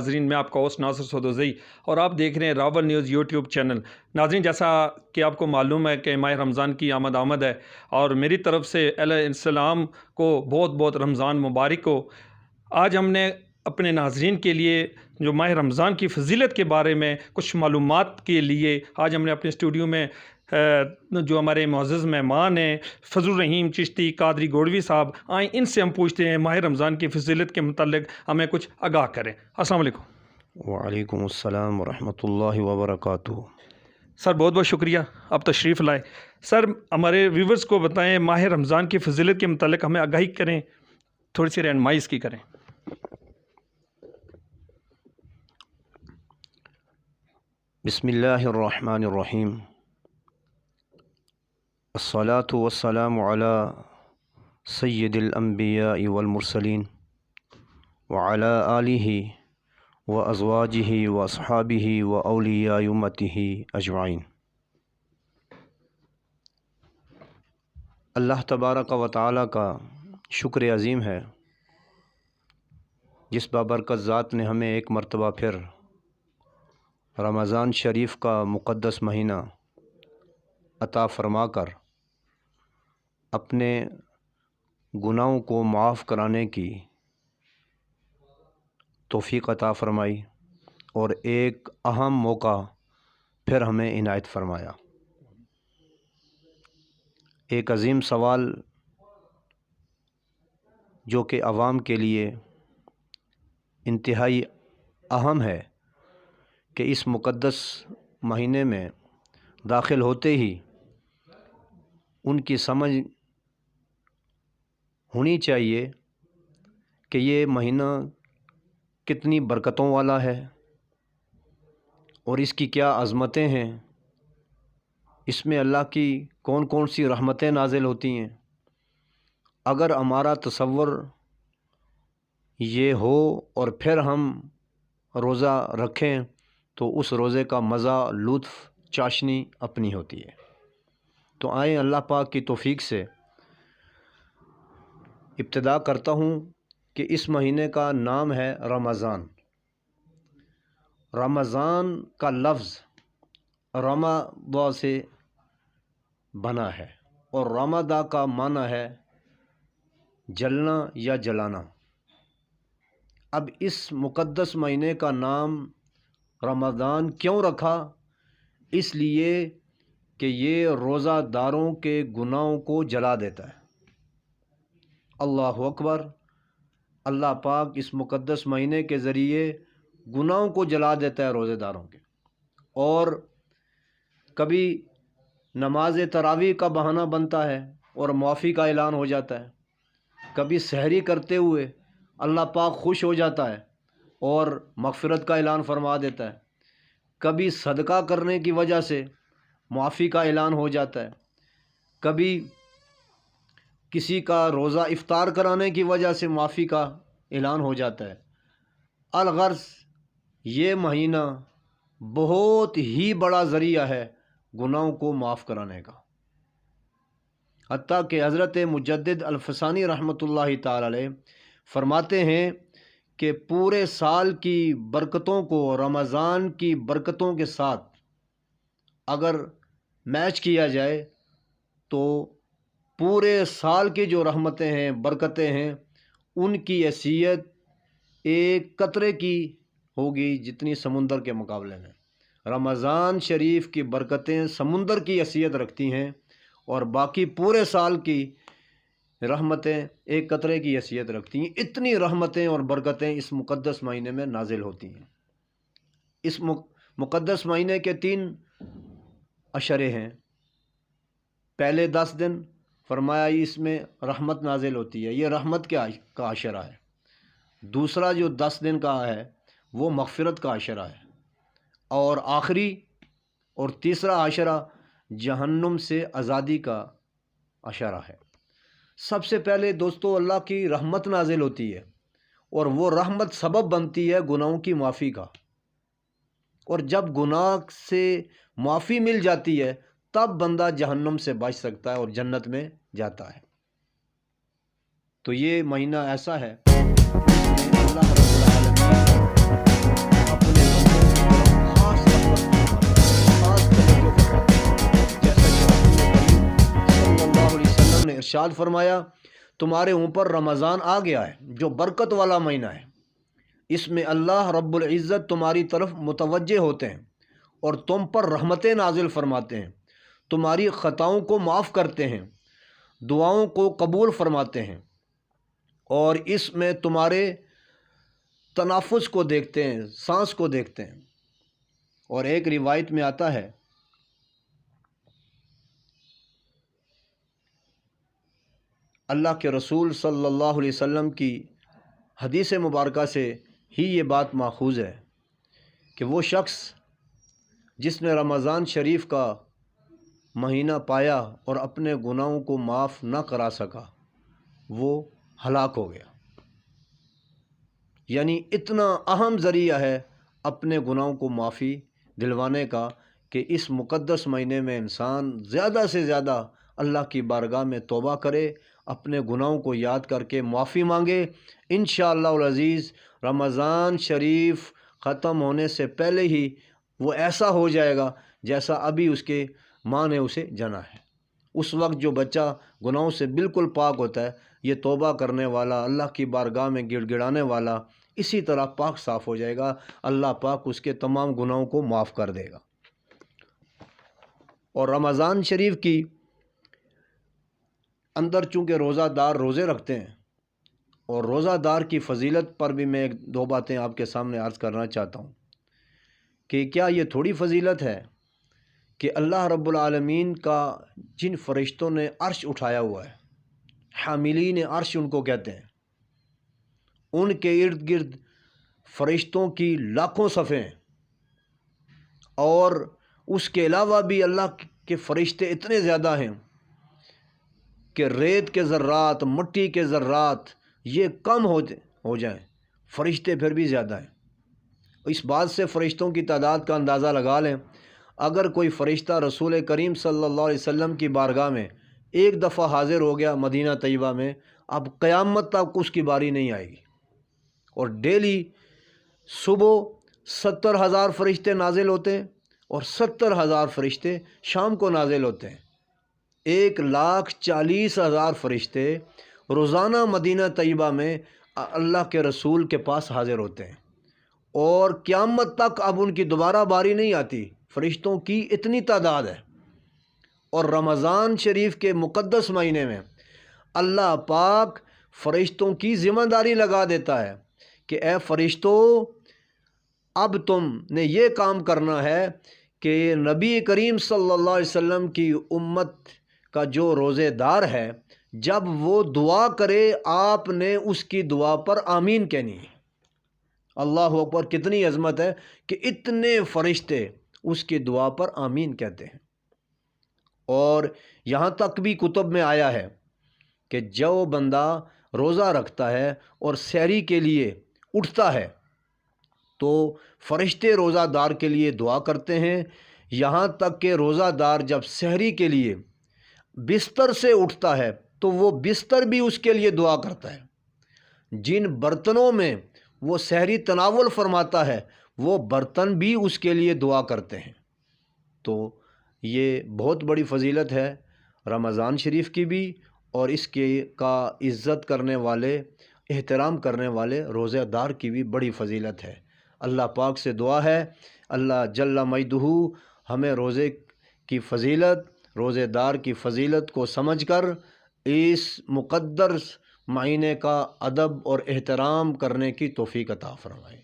ناظرین، میں آپ کا ہوسٹ ناصر سودوزئی اور آپ دیکھ رہے ہیں راول نیوز یوٹیوب چینل۔ ناظرین، جیسا کہ آپ کو معلوم ہے کہ ماہ رمضان کی آمد ہے اور میری طرف سے علیہ السلام کو بہت بہت رمضان مبارک ہو۔ آج ہم نے اپنے ناظرین کے لیے جو ماہ رمضان کی فضیلت کے بارے میں کچھ معلومات کے لیے آج ہم نے اپنے اسٹوڈیو میں جو ہمارے معزز مہمان ہیں فضل الرحیم چشتی قادری گوڑوی صاحب، آئیں ان سے ہم پوچھتے ہیں ماہ رمضان کی فضیلت کے متعلق ہمیں کچھ آگاہ کریں۔ السلام علیکم۔ وعلیکم السلام ورحمۃ اللہ وبرکاتہ۔ سر بہت بہت شکریہ، آپ تشریف لائے۔ سر ہمارے ویورز کو بتائیں، ماہ رمضان کی فضیلت کے متعلق ہمیں آگاہی کریں، تھوڑی سی رہنمائی اس کی کریں۔ بسم اللہ الرحمن الرحیم، الصلاة والسلام علی سید الانبیاء والمرسلین وعلی آلہ وازواجہ واصحابہ واولیاء امتہ اجمعین۔ اللہ تبارک و تعالی کا شکر عظیم ہے جس بابرکت ذات نے ہمیں ایک مرتبہ پھر رمضان شریف کا مقدس مہینہ عطا فرما کر اپنے گناہوں کو معاف کرانے کی توفیق عطا فرمائی اور ایک اہم موقع پھر ہمیں عنایت فرمایا۔ ایک عظیم سوال جو کہ عوام کے لیے انتہائی اہم ہے کہ اس مقدس مہینے میں داخل ہوتے ہی ان کی سمجھ ہونی چاہیے کہ یہ مہینہ کتنی برکتوں والا ہے اور اس کی کیا عظمتیں ہیں، اس میں اللہ کی کون کون سی رحمتیں نازل ہوتی ہیں۔ اگر ہمارا تصور یہ ہو اور پھر ہم روزہ رکھیں تو اس روزے کا مزہ، لطف، چاشنی اپنی ہوتی ہے۔ تو آئیں اللہ پاک کی توفیق سے ابتدا کرتا ہوں کہ اس مہینے کا نام ہے رمضان۔ رمضان کا لفظ رمضان سے بنا ہے اور رمضان کا معنی ہے جلنا یا جلانا۔ اب اس مقدس مہینے کا نام رمضان کیوں رکھا؟ اس لیے کہ یہ روزہ داروں کے گناہوں کو جلا دیتا ہے۔ اللہ اکبر! اللہ پاک اس مقدس مہینے کے ذریعے گناہوں کو جلا دیتا ہے روزے داروں کے، اور کبھی نماز تراویح کا بہانہ بنتا ہے اور معافی کا اعلان ہو جاتا ہے، کبھی سحری کرتے ہوئے اللہ پاک خوش ہو جاتا ہے اور مغفرت کا اعلان فرما دیتا ہے، کبھی صدقہ کرنے کی وجہ سے معافی کا اعلان ہو جاتا ہے، کبھی کسی کا روزہ افطار کرانے کی وجہ سے معافی کا اعلان ہو جاتا ہے۔ الغرض یہ مہینہ بہت ہی بڑا ذریعہ ہے گناہوں کو معاف کرانے کا، حتیٰ کہ حضرت مجدد الفسانی رحمۃ اللہ تعالی علیہ فرماتے ہیں کہ پورے سال کی برکتوں کو رمضان کی برکتوں کے ساتھ اگر میچ کیا جائے تو پورے سال کی جو رحمتیں ہیں، برکتیں ہیں، ان کی حیثیت ایک قطرے کی ہوگی جتنی سمندر کے مقابلے میں۔ رمضان شریف کی برکتیں سمندر کی حیثیت رکھتی ہیں اور باقی پورے سال کی رحمتیں ایک قطرے کی حیثیت رکھتی ہیں۔ اتنی رحمتیں اور برکتیں اس مقدس مہینے میں نازل ہوتی ہیں۔ اس مقدس مہینے کے 3 عشرے ہیں۔ پہلے 10 دن فرمایا اس میں رحمت نازل ہوتی ہے، یہ رحمت کا عشرہ ہے۔ دوسرا جو 10 دن کا ہے وہ مغفرت کا عشرہ ہے، اور آخری اور تیسرا عشرہ جہنم سے آزادی کا عشرہ ہے۔ سب سے پہلے دوستو اللہ کی رحمت نازل ہوتی ہے اور وہ رحمت سبب بنتی ہے گناہوں کی معافی کا، اور جب گناہ سے معافی مل جاتی ہے تب بندہ جہنم سے بچ سکتا ہے اور جنت میں جاتا ہے۔ تو یہ مہینہ ایسا ہے جس میں اللہ رب العالمین इरशाद फरमाया तुम्हारे ऊपर रमज़ान आ गया है जो बरकत वाला महीना है, इसमें अल्लाह रब्बुल इज़्ज़त तुम्हारी तरफ मुतवज्जे होते हैं और तुम पर रहमतें नाजिल फरमाते हैं, तुम्हारी ख़ताओं को माफ़ करते हैं, दुआओं को कबूल फरमाते हैं और इसमें तुम्हारे तनाफुस को देखते हैं, सांस को देखते हैं। और एक रिवायत में आता है अल्लाह के रसूल सल्लल्लाहु अलैहि वसल्लम की हदीस मुबारका से ही ये बात माखूज़ है कि वो शख्स जिसने रमज़ान शरीफ का महीना पाया और अपने गुनाहों को माफ़ ना करा सका वो हलाक हो गया। यानी इतना अहम ज़रिया है अपने गुनाहों को माफ़ी दिलवाने का कि इस मुक़द्दस महीने में इंसान ज़्यादा से ज़्यादा अल्लाह की बारगाह में तौबा करे, अपने गुनाहों को याद करके माफ़ी मांगे। इंशाअल्लाह अज़ीज़ रमज़ान शरीफ ख़त्म होने से पहले ही वो ऐसा हो जाएगा जैसा अभी उसके माँ ने उसे जना है। उस वक्त जो बच्चा गुनाहों से बिल्कुल पाक होता है, ये तौबा करने वाला, अल्लाह की बारगाह में गिड़गिड़ाने वाला, इसी तरह पाक साफ़ हो जाएगा। अल्लाह पाक उसके तमाम गुनाहों को माफ़ कर देगा। और रमज़ान शरीफ की अंदर चूँकि रोज़ादार रोज़े रखते हैं और रोज़ादार की फ़जीलत पर भी मैं एक दो बातें आपके सामने अर्ज़ करना चाहता हूँ कि क्या ये थोड़ी फ़जीलत है कि अल्लाह रब्बुल आलमीन का जिन फ़रिश्तों ने अर्श उठाया हुआ है, हामिलीन अर्श उनको कहते हैं, उनके इर्द गिर्द फ़रिश्तों की लाखों सफ़े हैं और उसके अलावा भी अल्लाह के फ़रिश्ते इतने ज़्यादा हैं कि रेत के ज़र्रात, मिट्टी के ज़र्रात ये कम हो जाएं, फ़रिश्ते फिर भी ज़्यादा हैं। इस बात से फ़रिश्तों की तादाद का अंदाज़ा लगा लें। अगर कोई फ़रिश्ता रसूल करीम सल्लल्लाहु अलैहि वसल्लम की बारगाह में एक दफ़ा हाज़िर हो गया मदीना तैयबा में, अब क़यामत तक उसकी बारी नहीं आएगी। और डेली सुबह 70,000 फ़रिश्ते नाजिल होते हैं और 70,000 फ़रिश्ते शाम को नाजिल होते हैं। 1,40,000 फ़रिश्ते रोज़ाना मदीना तैयबा में अल्लाह के रसूल के पास हाज़िर होते हैं और क़यामत तक अब उनकी दोबारा बारी नहीं आती। फ़रिश्तों की इतनी तादाद है। और रमज़ान शरीफ के मुक़द्दस महीने में अल्लाह पाक फ़रिश्तों की ज़िम्मेदारी लगा देता है कि ए फ़रिश्तों, अब तुमने ये काम करना है कि नबी करीम सल्लल्लाहु अलैहि वसल्लम की उम्मत का जो रोज़ेदार है, जब वो दुआ करे आपने उसकी दुआ पर आमीन कहनी है। अल्लाह अकबर, कितनी अज़मत है कि इतने फ़रिश्ते उसकी दुआ पर आमीन कहते हैं। और यहाँ तक भी कुतुब में आया है कि जो बंदा रोज़ा रखता है और सहरी के लिए उठता है तो फ़रिश्ते रोज़ादार के लिए दुआ करते हैं। यहाँ तक कि रोज़ादार जब सहरी के लिए बिस्तर से उठता है तो वो बिस्तर भी उसके लिए दुआ करता है। जिन बर्तनों में वो सहरी तनावुल फरमाता है वो बर्तन भी उसके लिए दुआ करते हैं। तो ये बहुत बड़ी फ़जीलत है रमज़ान शरीफ की भी, और इसके का इज़्ज़त करने वाले, एहतराम करने वाले रोज़ेदार की भी बड़ी फ़जीलत है। अल्लाह पाक से दुआ है अल्लाह जल्ला मजदहू हमें रोज़े की फ़जीलत, रोज़ेदार की फ़जीलत को समझकर इस मुक़द्दस महीने का अदब और एहतराम करने की तौफ़ीक़ अता फ़रमाए।